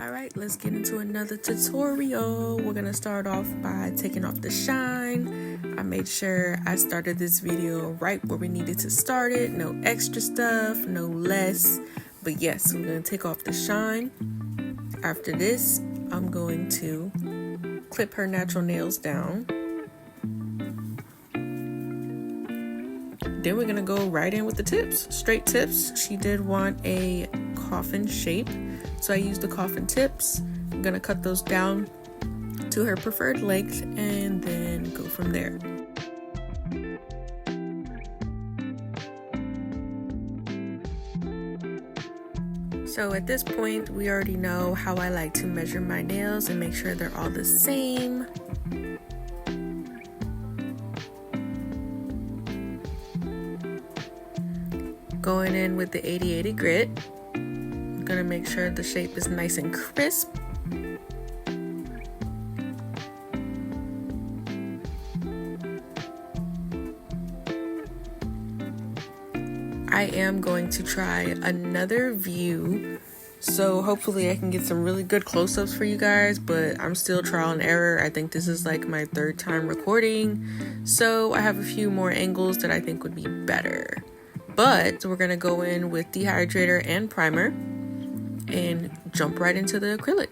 Alright, let's get into another tutorial. We're gonna start off by taking off the shine. I made sure I started this video right where we needed to start it. No extra stuff, no less. But yes, we're gonna take off the shine. After this, I'm going to clip her natural nails down. Then we're gonna go right in with the tips, straight tips. She did want a coffin shape, so I used the coffin tips. I'm gonna cut those down to her preferred length and then go from there. So at this point, we already know how I like to measure my nails and make sure they're all the same. Going in with the 80/80 grit. I'm gonna make sure the shape is nice and crisp. I am going to try another view, so hopefully I can get some really good close-ups for you guys, but I'm still trial and error. I think this is like my third time recording, so I have a few more angles that I think would be better. But we're gonna go in with dehydrator and primer and jump right into the acrylic.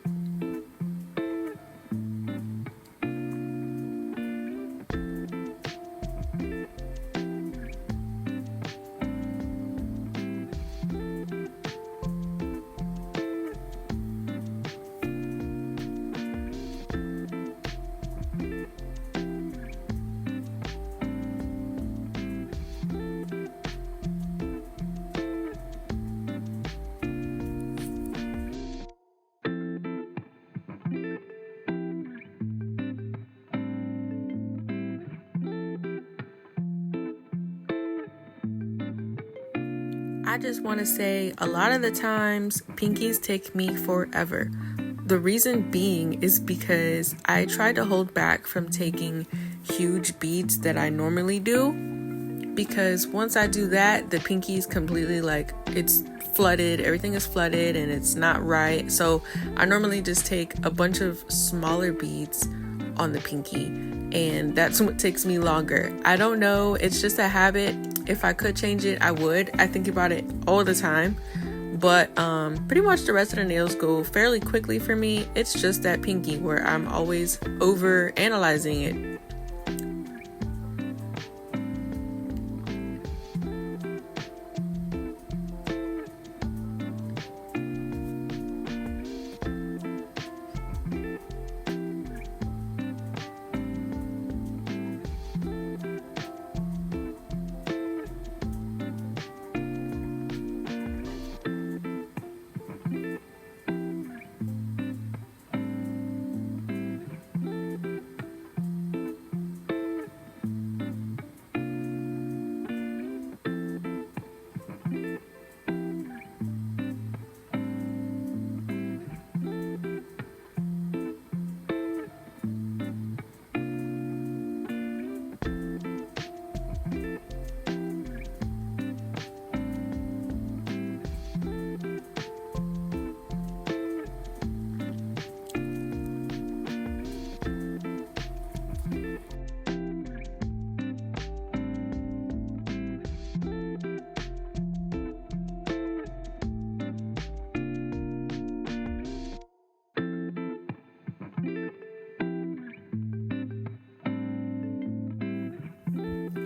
I just want to say a lot of the times pinkies take me forever. The reason being is because I try to hold back from taking huge beads that I normally do, because once I do that, the pinky is completely like, it's flooded, everything is flooded and it's not right. So I normally just take a bunch of smaller beads on the pinky, and that's what takes me longer. I don't know, it's just a habit. If I could change it, I would. I think about it all the time, but pretty much the rest of the nails go fairly quickly for me. It's just that pinky where I'm always over analyzing it.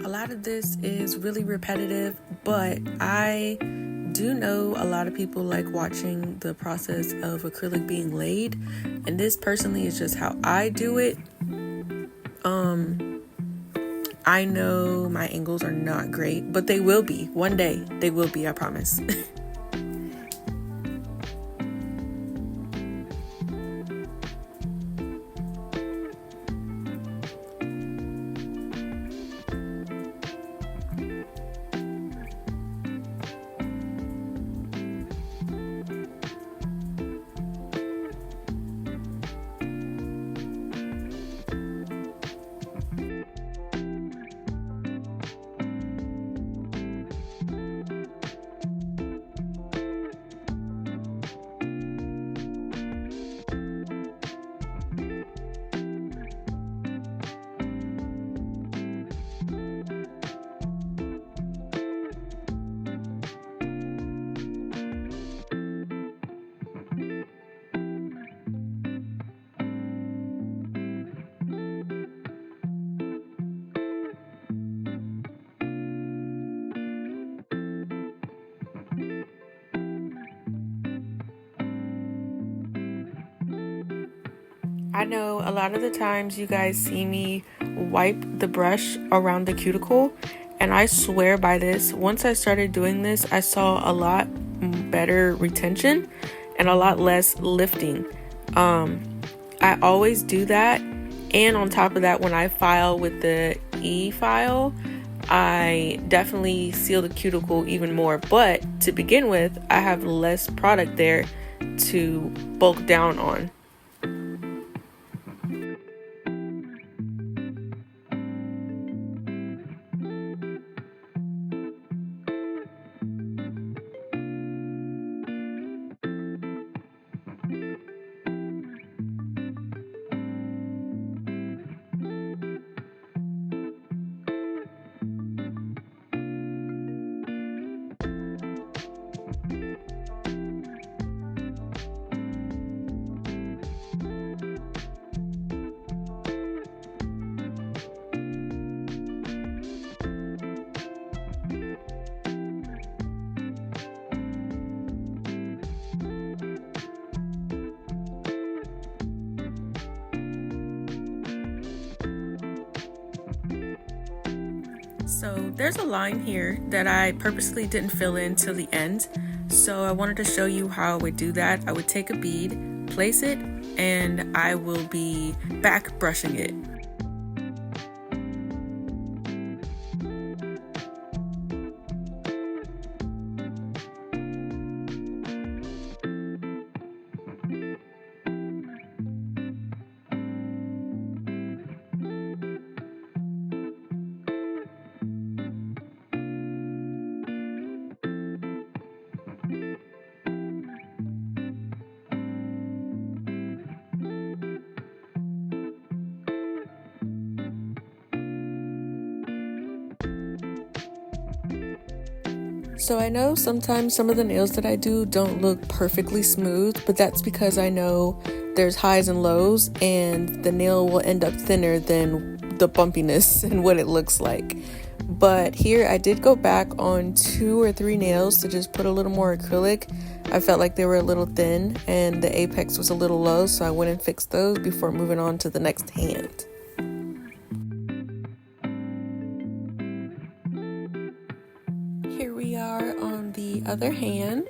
A lot of this is really repetitive, but I do know a lot of people like watching the process of acrylic being laid, and this personally is just how I do it. I know my angles are not great, but they will be. One day, they will be, I promise. I know a lot of the times you guys see me wipe the brush around the cuticle, and I swear by this. Once I started doing this, I saw a lot better retention and a lot less lifting. I always do that, and on top of that, when I file with the e-file, I definitely seal the cuticle even more. But to begin with, I have less product there to bulk down on. So there's a line here that I purposely didn't fill in till the end. So I wanted to show you how I would do that. I would take a bead, place it, and I will be back brushing it. So I know sometimes some of the nails that I do don't look perfectly smooth, but that's because I know there's highs and lows, and the nail will end up thinner than the bumpiness and what it looks like. But here I did go back on 2 or 3 nails to just put a little more acrylic. I felt like they were a little thin and the apex was a little low, so I went and fixed those before moving on to the next hand. Here we are on the other hand.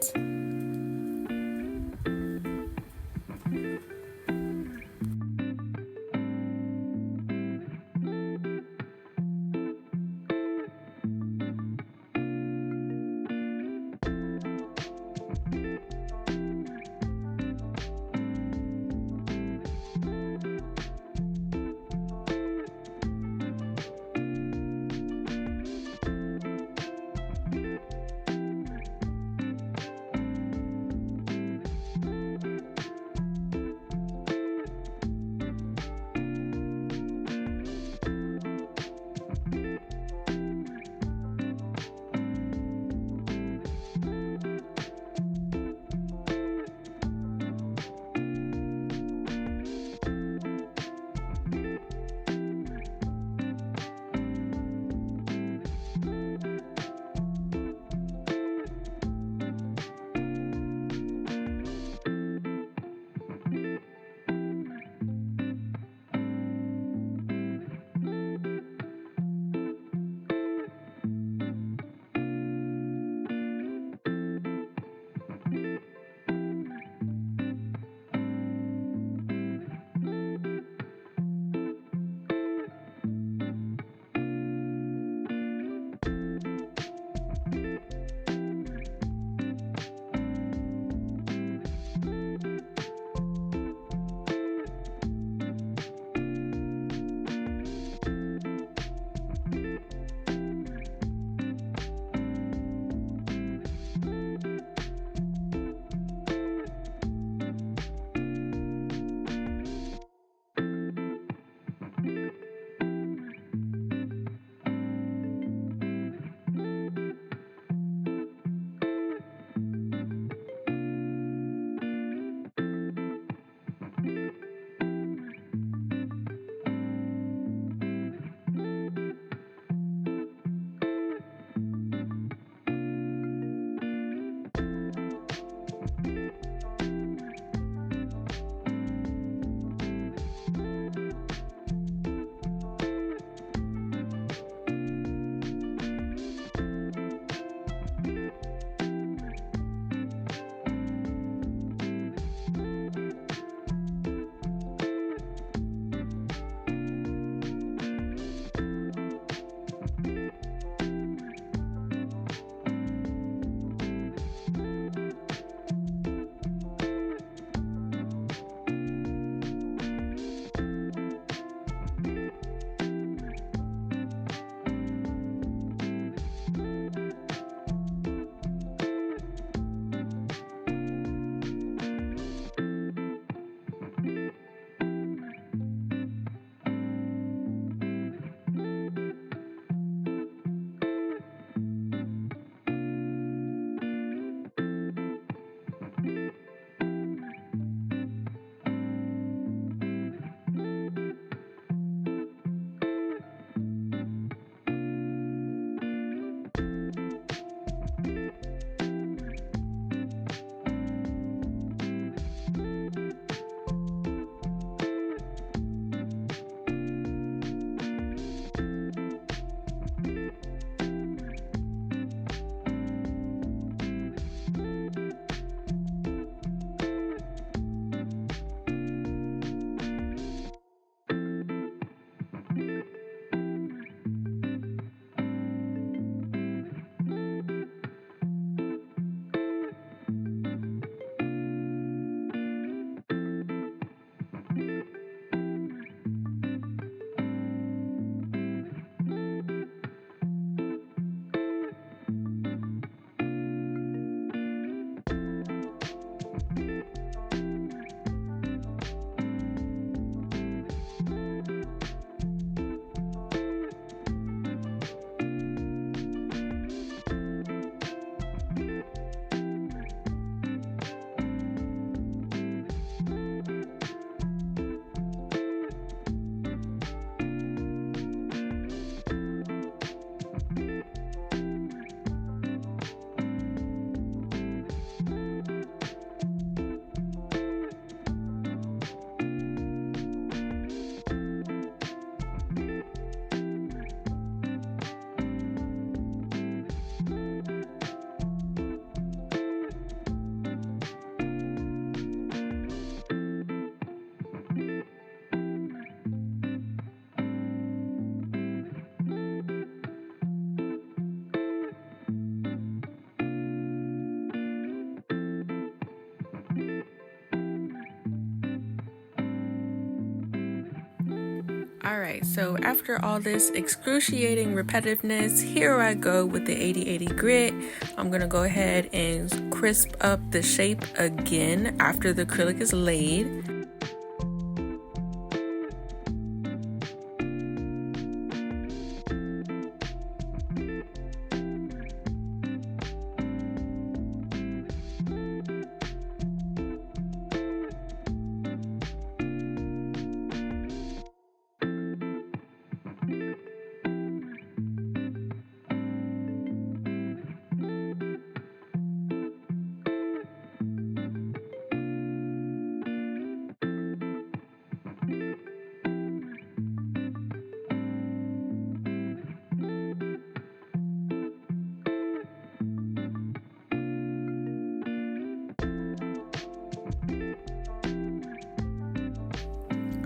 Alright, so after all this excruciating repetitiveness, here I go with the 80/80 grit. I'm going to go ahead and crisp up the shape again after the acrylic is laid.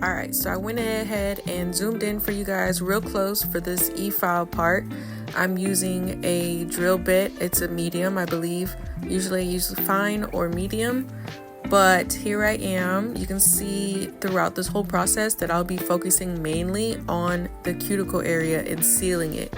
Alright, so I went ahead and zoomed in for you guys real close for this e-file part. I'm using a drill bit. It's a medium, I believe. Usually I use fine or medium, but here I am. You can see throughout this whole process that I'll be focusing mainly on the cuticle area and sealing it.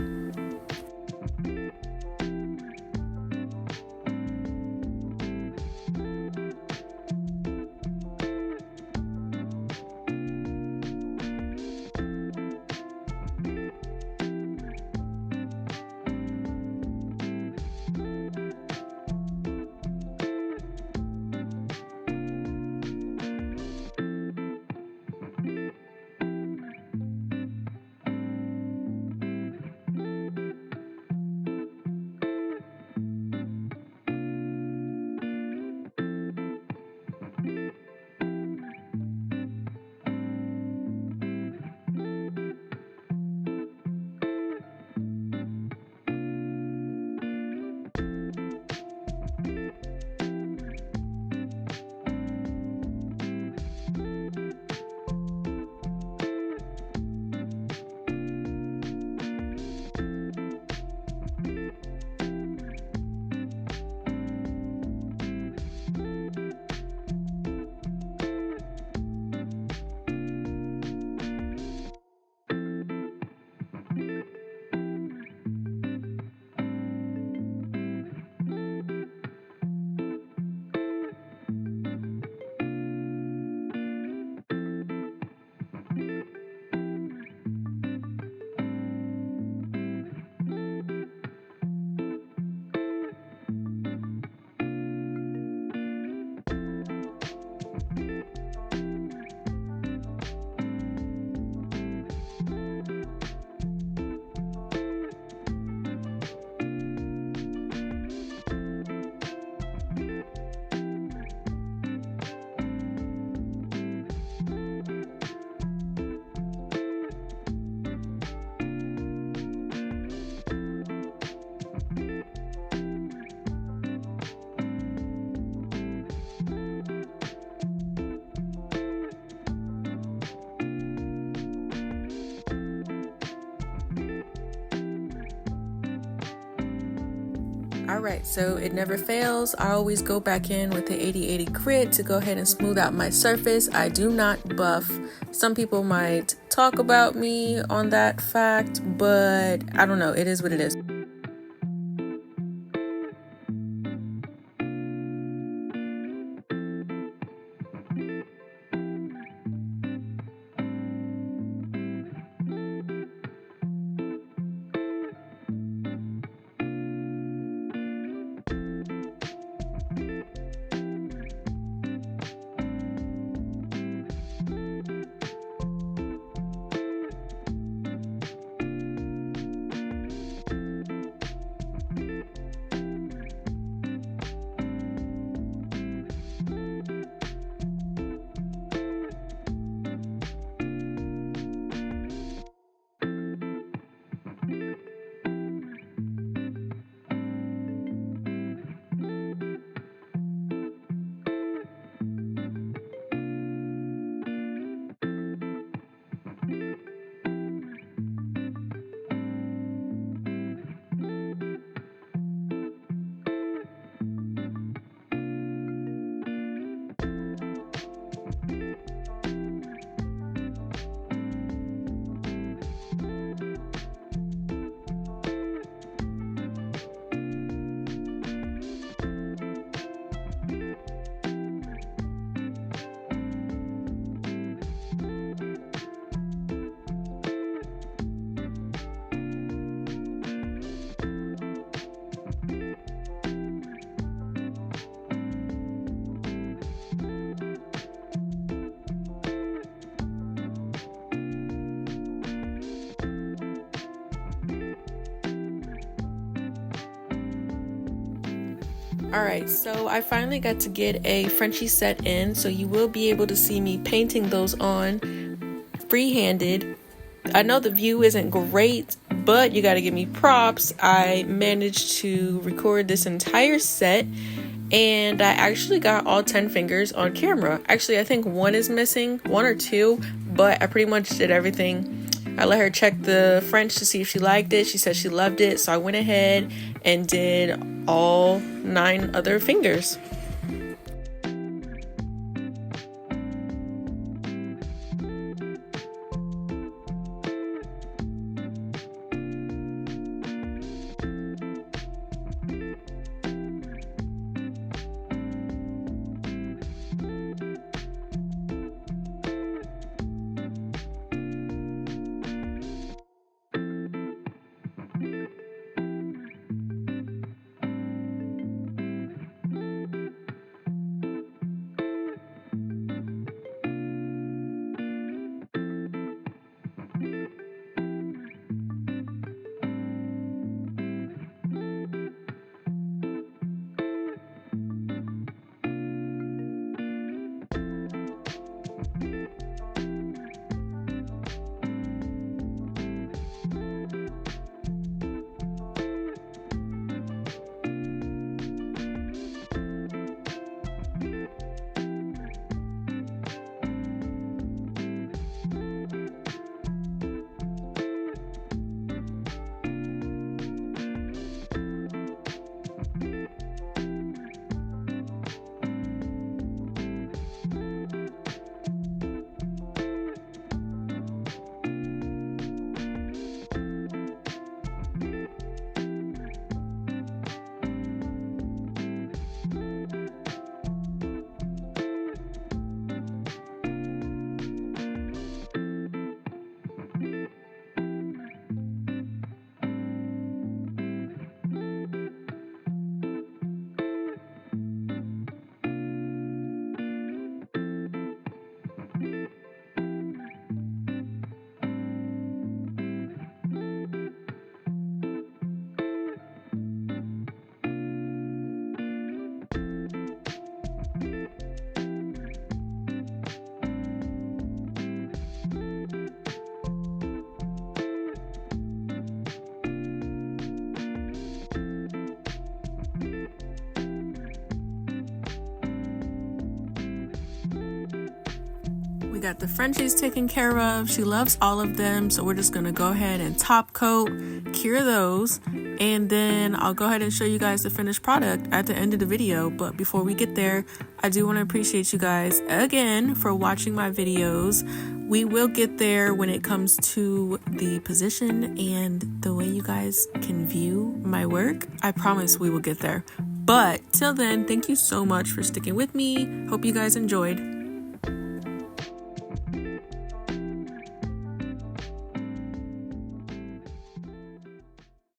Alright, so it never fails. I always go back in with the 80/80 grit to go ahead and smooth out my surface. I do not buff. Some people might talk about me on that fact, but I don't know. It is what it is. Alright, so I finally got to get a Frenchie set in, so you will be able to see me painting those on free-handed. I know the view isn't great, but you gotta give me props. I managed to record this entire set, and I actually got all 10 fingers on camera. Actually, I think one is missing, one or two, but I pretty much did everything. I let her check the French to see if she liked it. She said she loved it, so I went ahead and did all 9 other fingers. We got the Frenchies taken care of. She loves all of them, so we're just gonna go ahead and top coat, cure those, and then I'll go ahead and show you guys the finished product at the end of the video. But before we get there, I do want to appreciate you guys again for watching my videos. We will get there when it comes to the position and the way you guys can view my work. I promise we will get there. But till then, thank you so much for sticking with me. Hope you guys enjoyed.